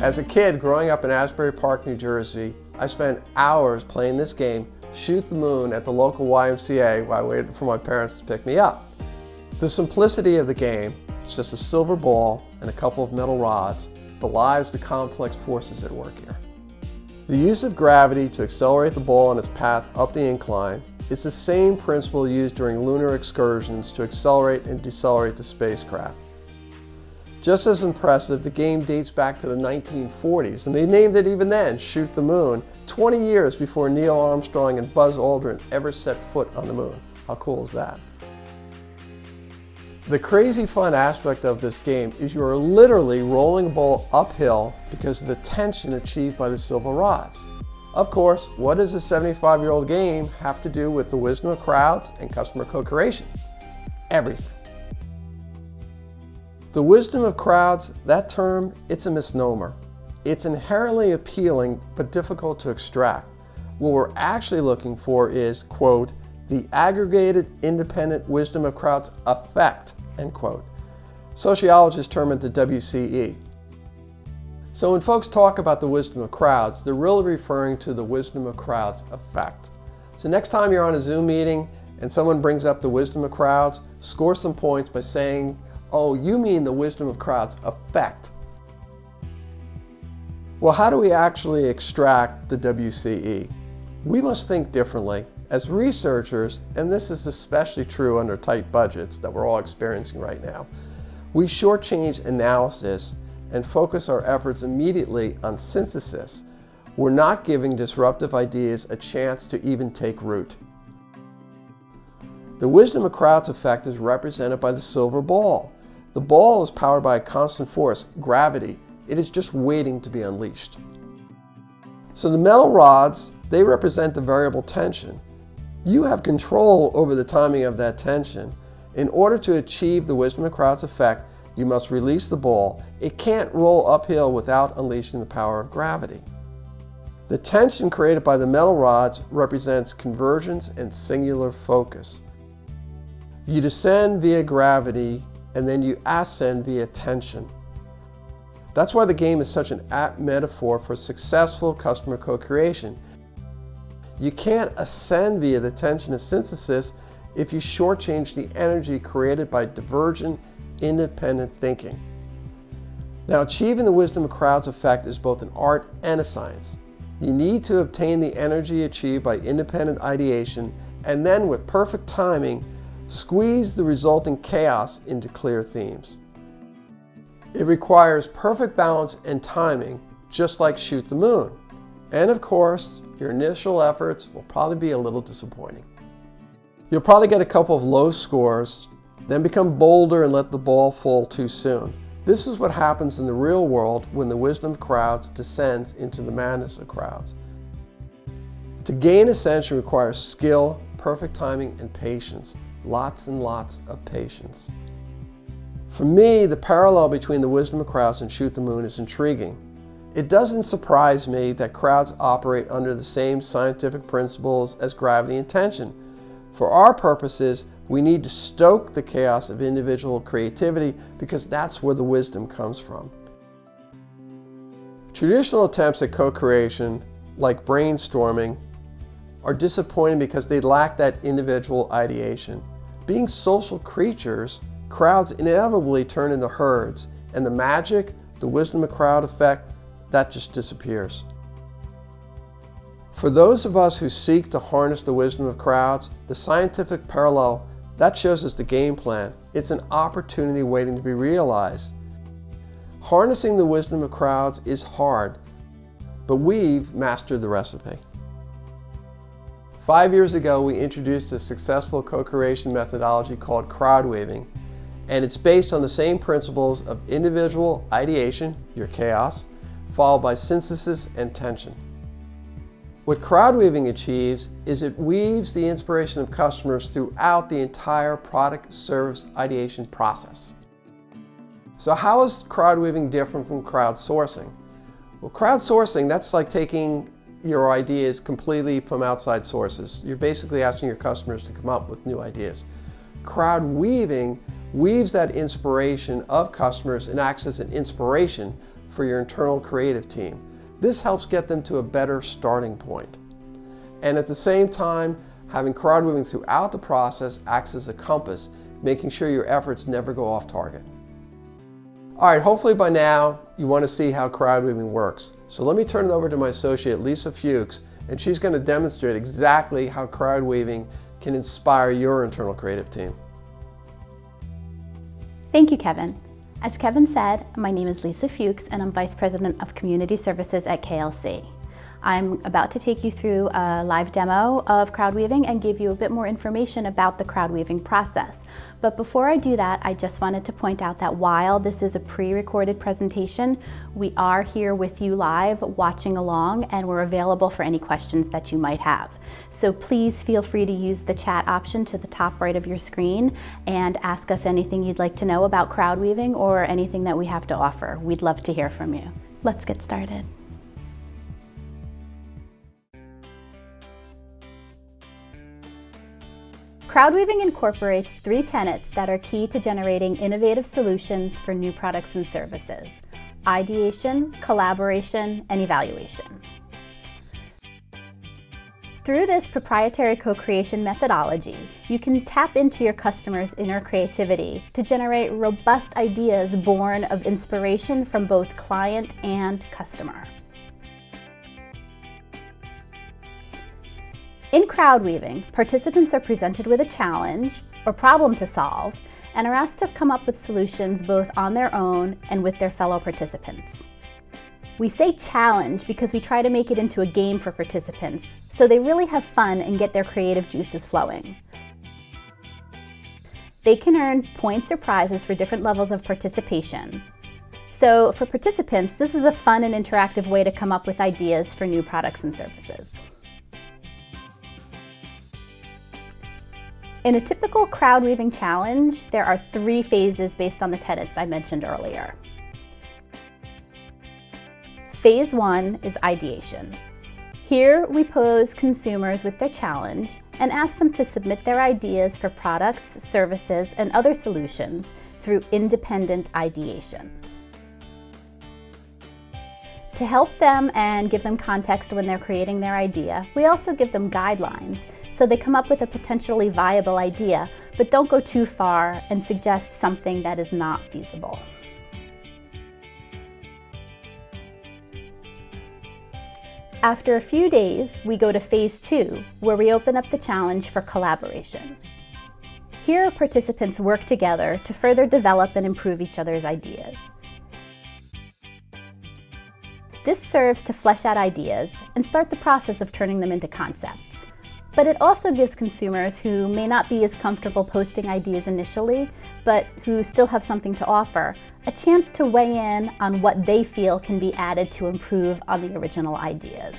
As a kid growing up in Asbury Park, New Jersey, I spent hours playing this game, Shoot the Moon, at the local YMCA while I waited for my parents to pick me up. The simplicity of the game, it's just a silver ball and a couple of metal rods, belies the complex forces at work here. The use of gravity to accelerate the ball on its path up the incline is the same principle used during lunar excursions to accelerate and decelerate the spacecraft. Just as impressive, the game dates back to the 1940s, and they named it even then, Shoot the Moon, 20 years before Neil Armstrong and Buzz Aldrin ever set foot on the moon. How cool is that? The crazy fun aspect of this game is you are literally rolling a ball uphill because of the tension achieved by the silver rods. Of course, what does a 75-year-old game have to do with the wisdom of crowds and customer co-creation? Everything. The wisdom of crowds, that term, it's a misnomer. It's inherently appealing but difficult to extract. What we're actually looking for is, quote, the aggregated independent wisdom of crowds effect, end quote. Sociologists term it the WCE. So when folks talk about the wisdom of crowds, they're really referring to the wisdom of crowds effect. So next time you're on a Zoom meeting and someone brings up the wisdom of crowds, score some points by saying, oh, you mean the wisdom of crowds effect. Well, how do we actually extract the WCE? We must think differently. As researchers, and this is especially true under tight budgets that we're all experiencing right now, we shortchange analysis and focus our efforts immediately on synthesis. We're not giving disruptive ideas a chance to even take root. The wisdom of crowds effect is represented by the silver ball. The ball is powered by a constant force, gravity. It is just waiting to be unleashed. So the metal rods, they represent the variable tension. You have control over the timing of that tension. In order to achieve the wisdom of crowds effect, you must release the ball. It can't roll uphill without unleashing the power of gravity. The tension created by the metal rods represents convergence and singular focus. You descend via gravity, and then you ascend via tension. That's why the game is such an apt metaphor for successful customer co-creation. You can't ascend via the tension of synthesis if you shortchange the energy created by divergent, independent thinking. Now, achieving the wisdom of crowds effect is both an art and a science. You need to obtain the energy achieved by independent ideation, and then with perfect timing, squeeze the resulting chaos into clear themes. It requires perfect balance and timing, just like Shoot the Moon. And of course, your initial efforts will probably be a little disappointing. You'll probably get a couple of low scores, then become bolder and let the ball fall too soon. This is what happens in the real world when the wisdom of crowds descends into the madness of crowds. To gain ascension requires skill, perfect timing, and patience. Lots and lots of patience. For me, the parallel between the wisdom of crowds and Shoot the Moon is intriguing. It doesn't surprise me that crowds operate under the same scientific principles as gravity and tension. For our purposes, we need to stoke the chaos of individual creativity because that's where the wisdom comes from. Traditional attempts at co-creation, like brainstorming, are disappointing because they lack that individual ideation. Being social creatures, crowds inevitably turn into herds, and the magic, the wisdom of crowd effect, that just disappears. For those of us who seek to harness the wisdom of crowds, the scientific parallel, that shows us the game plan. It's an opportunity waiting to be realized. Harnessing the wisdom of crowds is hard, but we've mastered the recipe. 5 years ago, we introduced a successful co-creation methodology called CrowdWeaving, and it's based on the same principles of individual ideation, your chaos, followed by synthesis and tension. What CrowdWeaving achieves is it weaves the inspiration of customers throughout the entire product service ideation process. So how is CrowdWeaving different from crowdsourcing? Well, crowdsourcing, that's like taking your ideas completely from outside sources. You're basically asking your customers to come up with new ideas. CrowdWeaving weaves that inspiration of customers and acts as an inspiration for your internal creative team. This helps get them to a better starting point. And at the same time, having crowdweaving throughout the process acts as a compass, making sure your efforts never go off target. All right, hopefully by now you want to see how crowdweaving works. So let me turn it over to my associate Lisa Fuchs, and she's going to demonstrate exactly how crowdweaving can inspire your internal creative team. Thank you, Kevin. As Kevin said, my name is Lisa Fuchs and I'm Vice President of Community Services at KLC. I'm about to take you through a live demo of crowdweaving and give you a bit more information about the crowdweaving process. But before I do that, I just wanted to point out that while this is a pre-recorded presentation, we are here with you live, watching along, and we're available for any questions that you might have. So please feel free to use the chat option to the top right of your screen and ask us anything you'd like to know about crowdweaving or anything that we have to offer. We'd love to hear from you. Let's get started. Crowdweaving incorporates 3 tenets that are key to generating innovative solutions for new products and services: ideation, collaboration, and evaluation. Through this proprietary co-creation methodology, you can tap into your customers' inner creativity to generate robust ideas born of inspiration from both client and customer. In crowdweaving, participants are presented with a challenge or problem to solve and are asked to come up with solutions both on their own and with their fellow participants. We say challenge because we try to make it into a game for participants, so they really have fun and get their creative juices flowing. They can earn points or prizes for different levels of participation. So for participants, this is a fun and interactive way to come up with ideas for new products and services. In a typical crowdweaving challenge, there are 3 phases based on the tenets I mentioned earlier. Phase 1 is ideation. Here we pose consumers with their challenge and ask them to submit their ideas for products, services, and other solutions through independent ideation. To help them and give them context when they're creating their idea, we also give them guidelines so they come up with a potentially viable idea, but don't go too far and suggest something that is not feasible. After a few days, we go to phase 2, where we open up the challenge for collaboration. Here, participants work together to further develop and improve each other's ideas. This serves to flesh out ideas and start the process of turning them into concepts. But it also gives consumers who may not be as comfortable posting ideas initially, but who still have something to offer, a chance to weigh in on what they feel can be added to improve on the original ideas.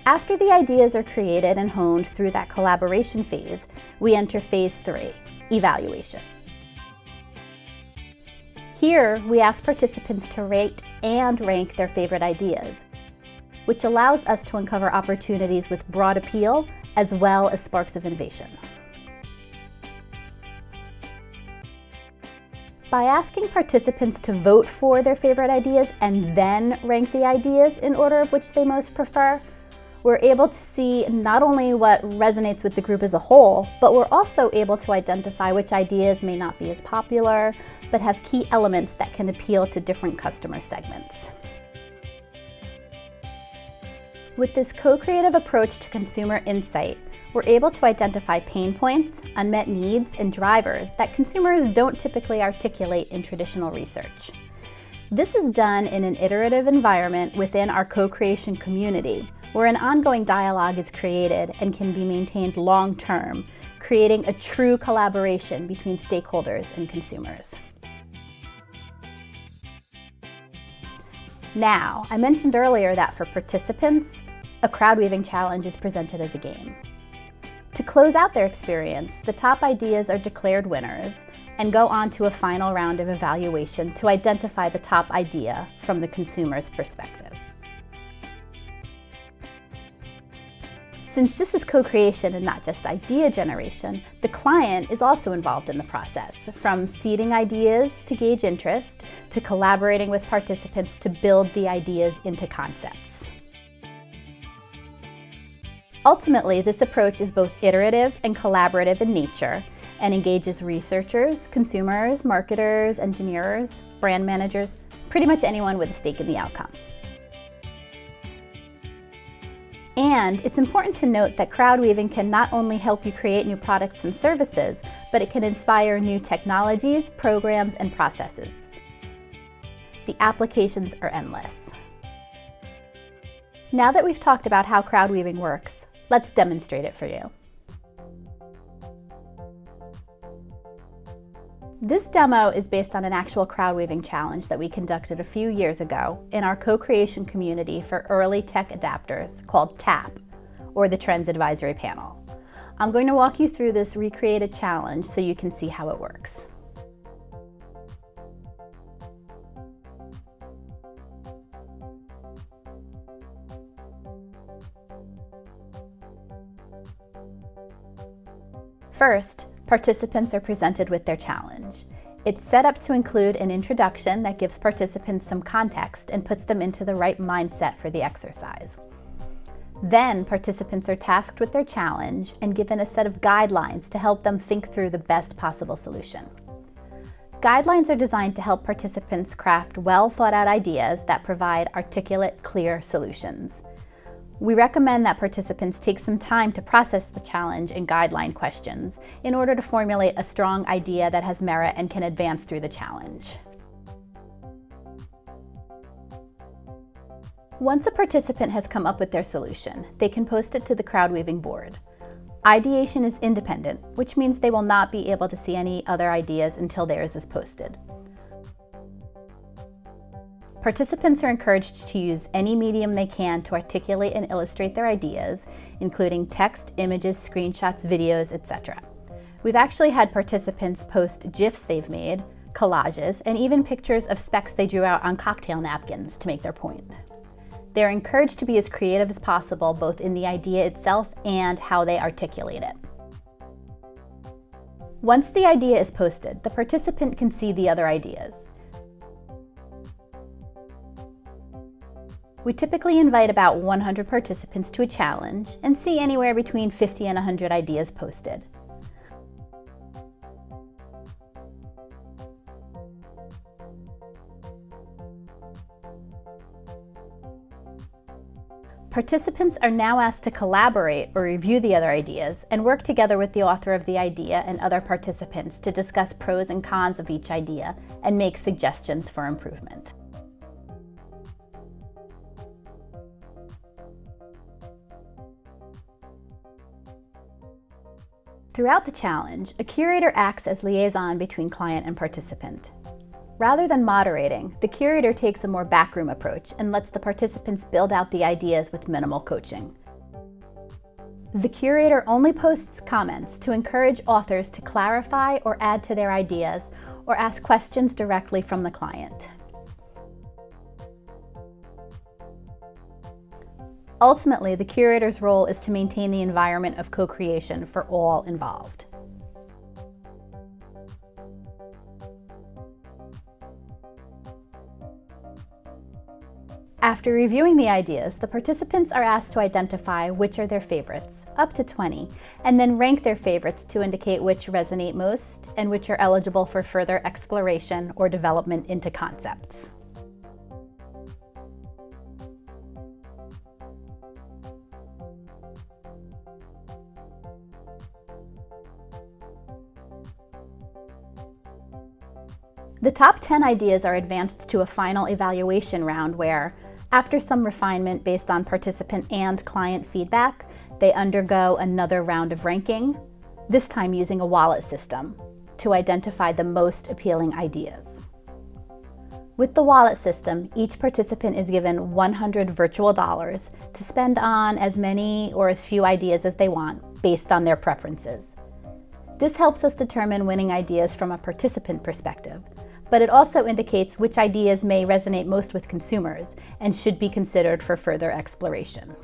After the ideas are created and honed through that collaboration phase, we enter phase 3, evaluation. Here, we ask participants to rate and rank their favorite ideas, which allows us to uncover opportunities with broad appeal as well as sparks of innovation. By asking participants to vote for their favorite ideas and then rank the ideas in order of which they most prefer, we're able to see not only what resonates with the group as a whole, but we're also able to identify which ideas may not be as popular, but have key elements that can appeal to different customer segments. With this co-creative approach to consumer insight, we're able to identify pain points, unmet needs, and drivers that consumers don't typically articulate in traditional research. This is done in an iterative environment within our co-creation community, where an ongoing dialogue is created and can be maintained long-term, creating a true collaboration between stakeholders and consumers. Now, I mentioned earlier that for participants, a crowdweaving challenge is presented as a game. To close out their experience, the top ideas are declared winners and go on to a final round of evaluation to identify the top idea from the consumer's perspective. Since this is co-creation and not just idea generation, the client is also involved in the process, from seeding ideas to gauge interest, to collaborating with participants to build the ideas into concepts. Ultimately, this approach is both iterative and collaborative in nature and engages researchers, consumers, marketers, engineers, brand managers, pretty much anyone with a stake in the outcome. And it's important to note that crowdweaving can not only help you create new products and services, but it can inspire new technologies, programs, and processes. The applications are endless. Now that we've talked about how crowdweaving works, let's demonstrate it for you. This demo is based on an actual crowdweaving challenge that we conducted a few years ago in our co-creation community for early tech adapters called TAP, or the Trends Advisory Panel. I'm going to walk you through this recreated challenge so you can see how it works. First, participants are presented with their challenge. It's set up to include an introduction that gives participants some context and puts them into the right mindset for the exercise. Then, participants are tasked with their challenge and given a set of guidelines to help them think through the best possible solution. Guidelines are designed to help participants craft well thought out ideas that provide articulate, clear solutions. We recommend that participants take some time to process the challenge and guideline questions in order to formulate a strong idea that has merit and can advance through the challenge. Once a participant has come up with their solution, they can post it to the crowdweaving board. Ideation is independent, which means they will not be able to see any other ideas until theirs is posted. Participants are encouraged to use any medium they can to articulate and illustrate their ideas, including text, images, screenshots, videos, etc. We've actually had participants post GIFs they've made, collages, and even pictures of specks they drew out on cocktail napkins to make their point. They're encouraged to be as creative as possible, both in the idea itself and how they articulate it. Once the idea is posted, the participant can see the other ideas. We typically invite about 100 participants to a challenge and see anywhere between 50 and 100 ideas posted. Participants are now asked to collaborate or review the other ideas and work together with the author of the idea and other participants to discuss pros and cons of each idea and make suggestions for improvement. Throughout the challenge, a curator acts as liaison between client and participant. Rather than moderating, the curator takes a more backroom approach and lets the participants build out the ideas with minimal coaching. The curator only posts comments to encourage authors to clarify or add to their ideas or ask questions directly from the client. Ultimately, the curator's role is to maintain the environment of co-creation for all involved. After reviewing the ideas, the participants are asked to identify which are their favorites, up to 20, and then rank their favorites to indicate which resonate most and which are eligible for further exploration or development into concepts. The top 10 ideas are advanced to a final evaluation round where, after some refinement based on participant and client feedback, they undergo another round of ranking, this time using a wallet system, to identify the most appealing ideas. With the wallet system, each participant is given 100 virtual dollars to spend on as many or as few ideas as they want, based on their preferences. This helps us determine winning ideas from a participant perspective, but it also indicates which ideas may resonate most with consumers and should be considered for further exploration.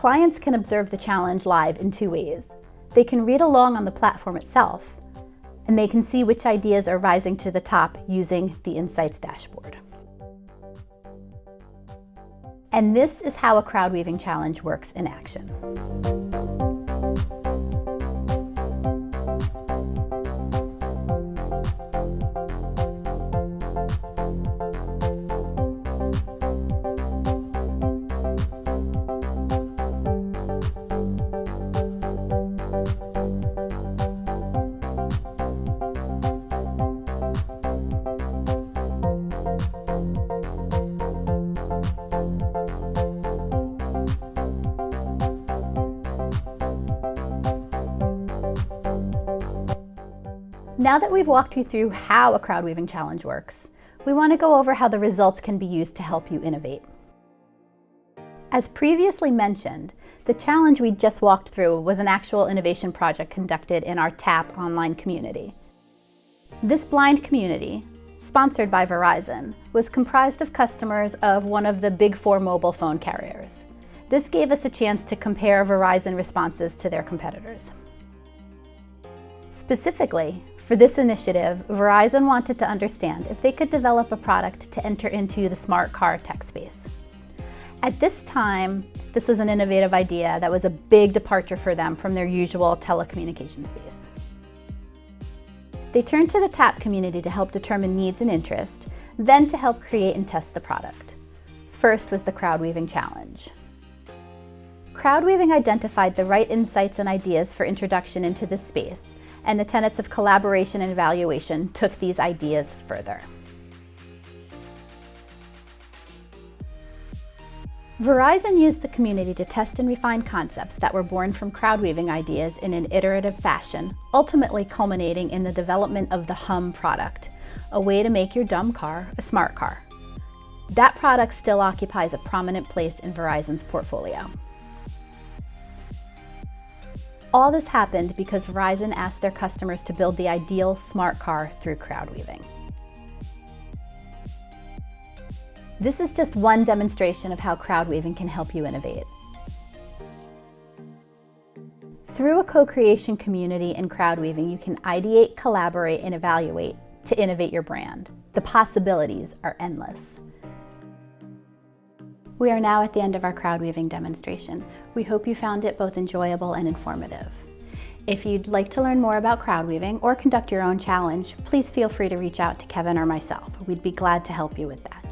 Clients can observe the challenge live in two ways. They can read along on the platform itself, and they can see which ideas are rising to the top using the Insights dashboard. And this is how a crowdweaving challenge works in action. Now that we've walked you through how a crowdweaving challenge works, we want to go over how the results can be used to help you innovate. As previously mentioned, the challenge we just walked through was an actual innovation project conducted in our TAP online community. This blind community, sponsored by Verizon, was comprised of customers of one of the big four mobile phone carriers. This gave us a chance to compare Verizon responses to their competitors. Specifically, for this initiative, Verizon wanted to understand if they could develop a product to enter into the smart car tech space. At this time, this was an innovative idea that was a big departure for them from their usual telecommunications space. They turned to the TAP community to help determine needs and interest, then to help create and test the product. First was the crowdweaving challenge. Crowdweaving identified the right insights and ideas for introduction into this space, and the tenets of collaboration and evaluation took these ideas further. Verizon used the community to test and refine concepts that were born from crowdweaving ideas in an iterative fashion, ultimately culminating in the development of the Hum product, a way to make your dumb car a smart car. That product still occupies a prominent place in Verizon's portfolio. All this happened because Verizon asked their customers to build the ideal smart car through crowdweaving. This is just one demonstration of how crowdweaving can help you innovate. Through a co-creation community in crowdweaving, you can ideate, collaborate, and evaluate to innovate your brand. The possibilities are endless. We are now at the end of our crowdweaving demonstration. We hope you found it both enjoyable and informative. If you'd like to learn more about crowdweaving or conduct your own challenge, please feel free to reach out to Kevin or myself. We'd be glad to help you with that.